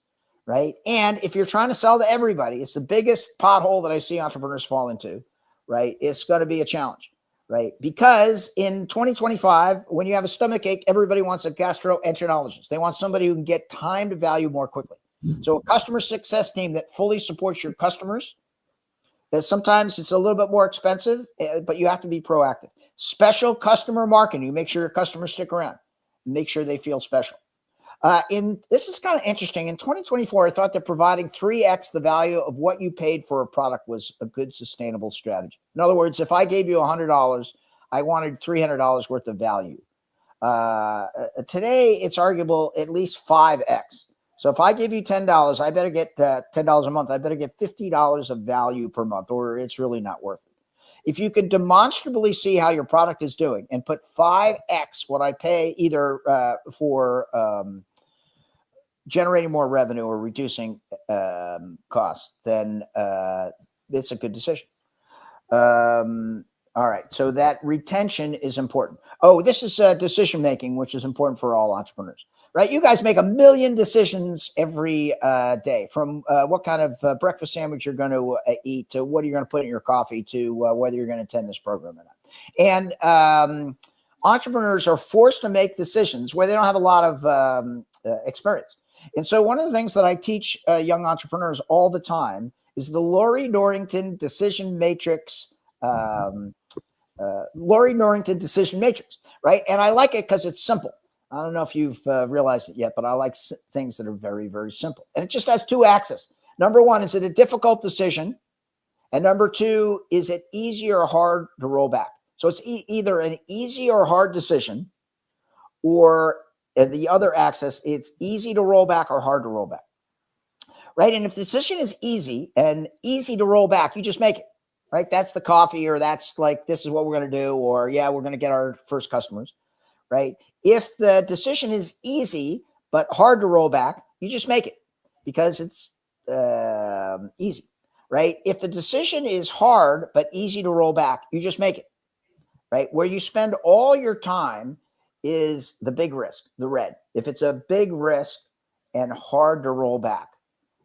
B: right? And if you're trying to sell to everybody, it's the biggest pothole that I see entrepreneurs fall into, right? It's going to be a challenge, right? Because in 2025, when you have a stomach ache, everybody wants a gastroenterologist. They want somebody who can get time to value more quickly. So a customer success team that fully supports your customers, that sometimes it's a little bit more expensive, but you have to be proactive. Special customer marketing, you make sure your customers stick around, make sure they feel special. This is kind of interesting. In 2024, I thought that providing 3x the value of what you paid for a product was a good sustainable strategy. In other words, if I gave you $100, I wanted $300 worth of value. Today, it's arguable at least 5x. So if I give you $10, I better get $10 a month. I better get $50 of value per month, or it's really not worth it. If you can demonstrably see how your product is doing and put 5x what I pay either for generating more revenue or reducing costs, then it's a good decision. All right. So that retention is important. Oh, this is decision making, which is important for all entrepreneurs, right? You guys make a million decisions every day, from what kind of breakfast sandwich you're going to eat, to what are you going to put in your coffee, to whether you're going to attend this program or not. And entrepreneurs are forced to make decisions where they don't have a lot of experience. And so one of the things that I teach young entrepreneurs all the time is the Laurie Norrington decision matrix. Laurie Norrington decision matrix, right? And I like it because it's simple. I don't know if you've realized it yet, but I like things that are very, very simple. And it just has two axes. Number one, is it a difficult decision? And number two, is it easy or hard to roll back? So it's either an easy or hard decision, or the other axis, it's easy to roll back or hard to roll back, right? And if the decision is easy and easy to roll back, you just make it, right? That's the coffee, or that's like, this is what we're going to do, or yeah, we're going to get our first customers, right? If the decision is easy but hard to roll back, you just make it because it's easy, right? If the decision is hard but easy to roll back, you just make it, right? Where you spend all your time is the big risk, the red. If it's a big risk and hard to roll back,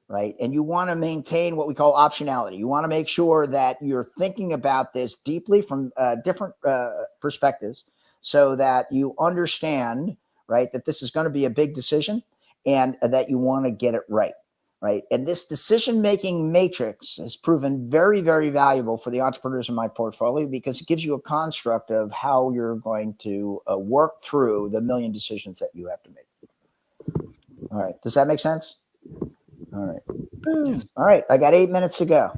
B: right? And you want to maintain what we call optionality. You want to make sure that you're thinking about this deeply from different perspectives, so that you understand, right, that this is going to be a big decision and that you want to get it right, right? And this decision-making matrix has proven very, very valuable for the entrepreneurs in my portfolio, because it gives you a construct of how you're going to work through the million decisions that you have to make. All right. Does that make sense? All right.
C: Yes.
B: All right. I got 8 minutes to go.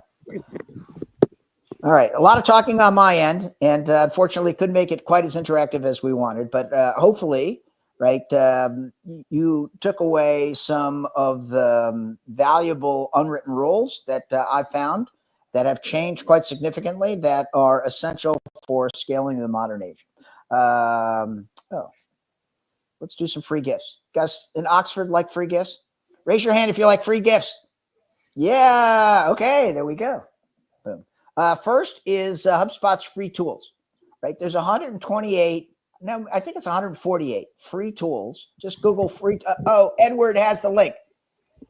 B: All right. A lot of talking on my end, and unfortunately couldn't make it quite as interactive as we wanted, but hopefully, right, you took away some of the valuable unwritten rules that I found that have changed quite significantly, that are essential for scaling the modern age. Let's do some free gifts. Guys in Oxford like free gifts? Raise your hand if you like free gifts. Yeah. Okay. There we go. Boom. First is HubSpot's free tools, right? There's 128. No, I think it's 148 free tools. Just Google free. Edward has the link.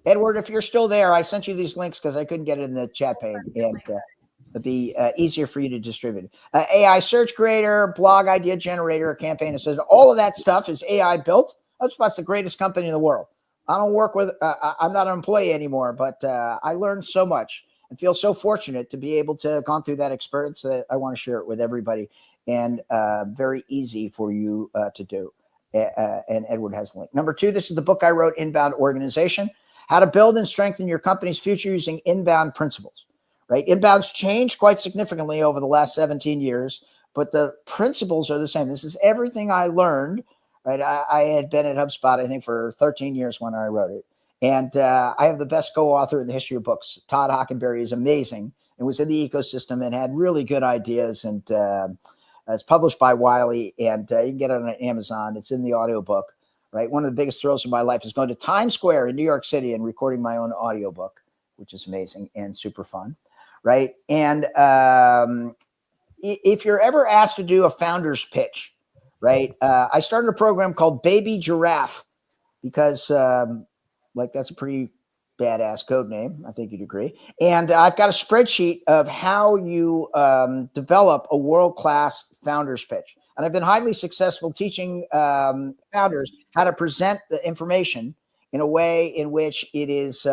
B: Edward, if you're still there, I sent you these links because I couldn't get it in the chat pane, and it'd be easier for you to distribute. AI search creator, blog idea generator, campaign assistant, all of that stuff is AI built. HubSpot's the greatest company in the world. I don't work with, I'm not an employee anymore, but I learned so much and feel so fortunate to be able to have gone through that experience that I want to share it with everybody, and very easy for you to do. And Edward has the link. Number two, this is the book I wrote, Inbound Organization: How to Build and Strengthen Your Company's Future Using Inbound Principles, right? Inbound's changed quite significantly over the last 17 years, but the principles are the same. This is everything I learned, right? I had been at HubSpot, I think, for 13 years when I wrote it. And I have the best co-author in the history of books. Todd Hockenberry is amazing and was in the ecosystem and had really good ideas. And it's published by Wiley, and you can get it on Amazon. It's in the audiobook, right? One of the biggest thrills of my life is going to Times Square in New York City and recording my own audiobook, which is amazing and super fun, right? And if you're ever asked to do a founder's pitch, right? I started a program called Baby Giraffe because that's a pretty badass code name. I think you'd agree. And I've got a spreadsheet of how you develop a world-class founder's pitch. And I've been highly successful teaching founders how to present the information in a way in which it is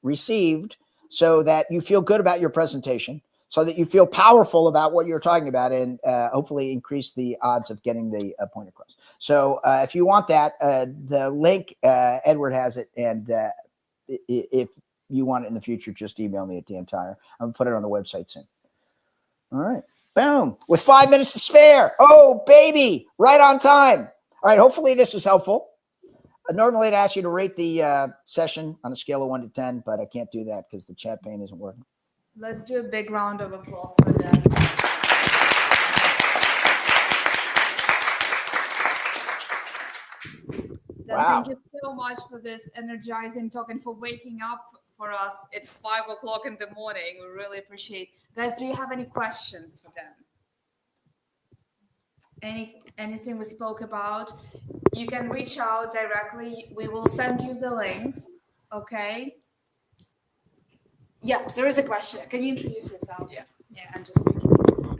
B: received so that you feel good about your presentation, so that you feel powerful about what you're talking about and hopefully increase the odds of getting the point across. So if you want that, the link, Edward has it. And if you want it in the future, just email me at Dan Tyre. I'm going to put it on the website soon. All right. Boom. With 5 minutes to spare. Oh, baby. Right on time. All right. Hopefully this was helpful. Normally I'd ask you to rate the session on a scale of 1 to 10, but I can't do that because the chat pane isn't working.
D: Let's do a big round of applause for them.
B: Wow.
D: Thank you so much for this energizing talk and for waking up for us at 5 o'clock in the morning. We really appreciate. Guys, do you have any questions for them? Anything we spoke about? You can reach out directly. We will send you the links. Okay. Yeah, there is a question. Can you introduce yourself? Yeah, and just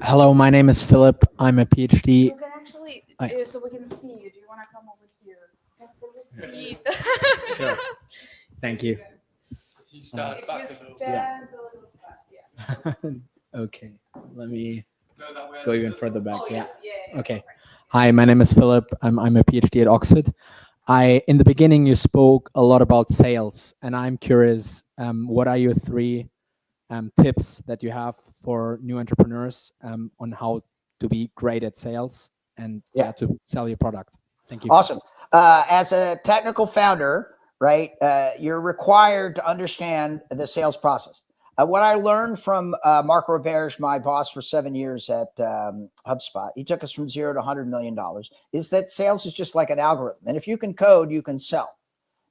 E: Hello, my name is Philip. I'm a PhD.
D: you can actually so we can see you. Do you want to come over here?
E: Sure. Thank you.
C: If you stand
D: If
C: back
D: you
C: a little,
D: stand a little back, yeah.
E: Okay, let me
C: go that way.
E: go even further back.
D: Oh,
E: Yeah.
D: yeah.
E: Okay. Hi, my name is Philip. I'm a PhD at Oxford. In the beginning, you spoke a lot about sales, and I'm curious, what are your 3 tips that you have for new entrepreneurs on how to be great at sales and to sell your product? Thank you.
B: Awesome. As a technical founder, right, you're required to understand the sales process. What I learned from Mark Roberge, my boss for 7 years at HubSpot, he took us from 0 to $100 million, is that sales is just like an algorithm. And if you can code, you can sell.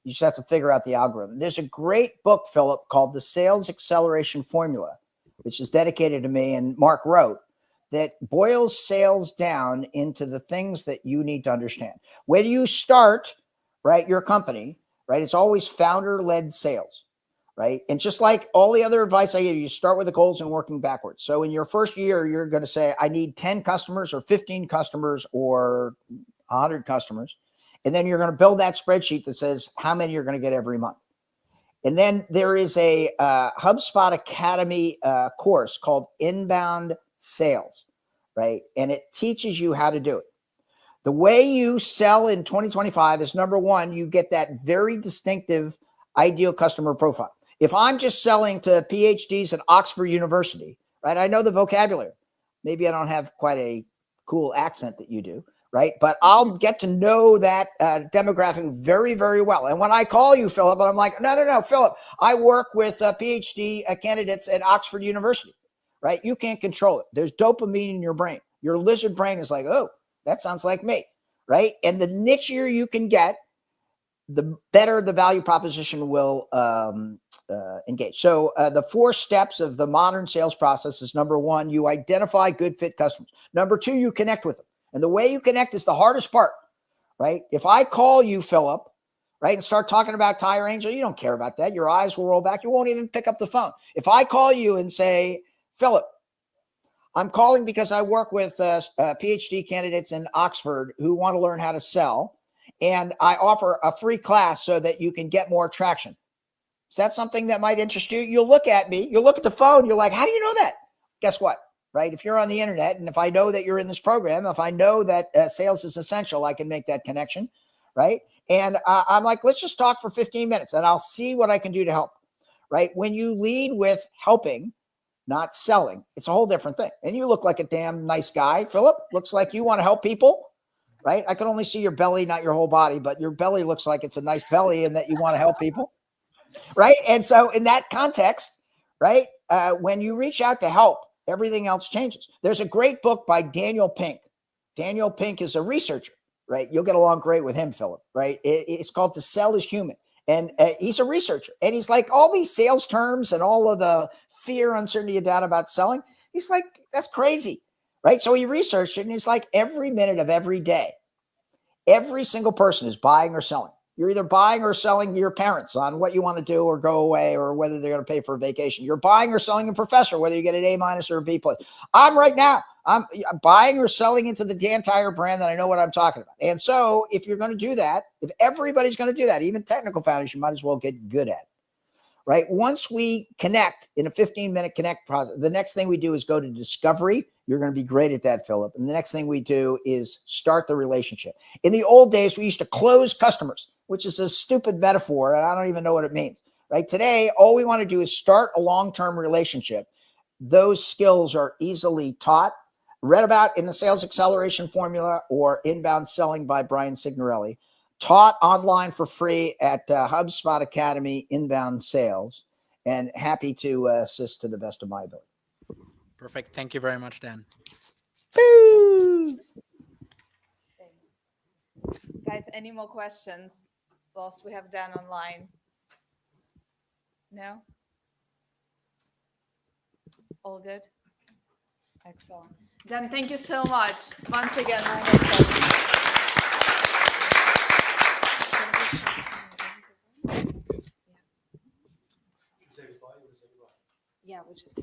B: You just have to figure out the algorithm. There's a great book, Philip, called The Sales Acceleration Formula, which is dedicated to me and Mark wrote, that boils sales down into the things that you need to understand. When you start, right, your company, right, it's always founder-led sales. Right. And just like all the other advice I give you, start with the goals and working backwards. So in your first year, you're going to say, I need 10 customers or 15 customers or 100 customers. And then you're going to build that spreadsheet that says how many you're going to get every month. And then there is a HubSpot Academy course called Inbound Sales. Right. And it teaches you how to do it. The way you sell in 2025 is, number one, you get that very distinctive ideal customer profile. If I'm just selling to PhDs at Oxford University, right, I know the vocabulary. Maybe I don't have quite a cool accent that you do, right? But I'll get to know that demographic very, very well. And when I call you, Philip, I'm like, no, Philip, I work with PhD candidates at Oxford University, right? You can't control it. There's dopamine in your brain. Your lizard brain is like, oh, that sounds like me, right? And the nichier you can get, the better the value proposition will engage. So the 4 steps of the modern sales process is, number one, you identify good fit customers. Number 2, you connect with them. And the way you connect is the hardest part, right? If I call you, Philip, right, and start talking about Tire Angel, you don't care about that. Your eyes will roll back. You won't even pick up the phone. If I call you and say, Philip, I'm calling because I work with PhD candidates in Oxford who want to learn how to sell, and I offer a free class so that you can get more traction. Is that something that might interest you? You'll look at me, you'll look at the phone, you're like, how do you know that? Guess what, right? If you're on the internet, and if I know that you're in this program, if I know that sales is essential, I can make that connection, right? And I'm like, let's just talk for 15 minutes and I'll see what I can do to help, right? When you lead with helping, not selling, it's a whole different thing. And you look like a damn nice guy, Philip. Looks like you want to help people. Right? I can only see your belly, not your whole body, but your belly looks like it's a nice belly and that you want to help people. Right? And so in that context, right, when you reach out to help, everything else changes. There's a great book by Daniel Pink. Daniel Pink is a researcher, right? You'll get along great with him, Philip, right? It's called To Sell is Human. And he's a researcher. And he's like, all these sales terms and all of the fear, uncertainty, and doubt about selling, he's like, that's crazy. Right. So he researched it and he's like, every minute of every day, every single person is buying or selling. You're either buying or selling your parents on what you want to do or go away or whether they're going to pay for a vacation. You're buying or selling a professor, whether you get an A- or a B+. I'm buying or selling into the Dan Tyre brand that I know what I'm talking about. And so if you're going to do that, if everybody's going to do that, even technical founders, you might as well get good at it. right? Once we connect in a 15-minute connect process, the next thing we do is go to discovery. You're going to be great at that, Philip. And the next thing we do is start the relationship. In the old days, we used to close customers, which is a stupid metaphor, and I don't even know what it means, right? Today, all we want to do is start a long-term relationship. Those skills are easily taught, read about in the Sales Acceleration Formula or Inbound Selling by Brian Signorelli, taught online for free at HubSpot Academy Inbound Sales, and happy to assist to the best of my ability.
E: Perfect. Thank you very much, Dan.
B: Woo!
D: Guys, any more questions whilst we have Dan online? No? All good? Excellent. Dan, thank you so much. Once again, my pleasure.
C: Should say goodbye or say goodbye?
D: Yeah, we just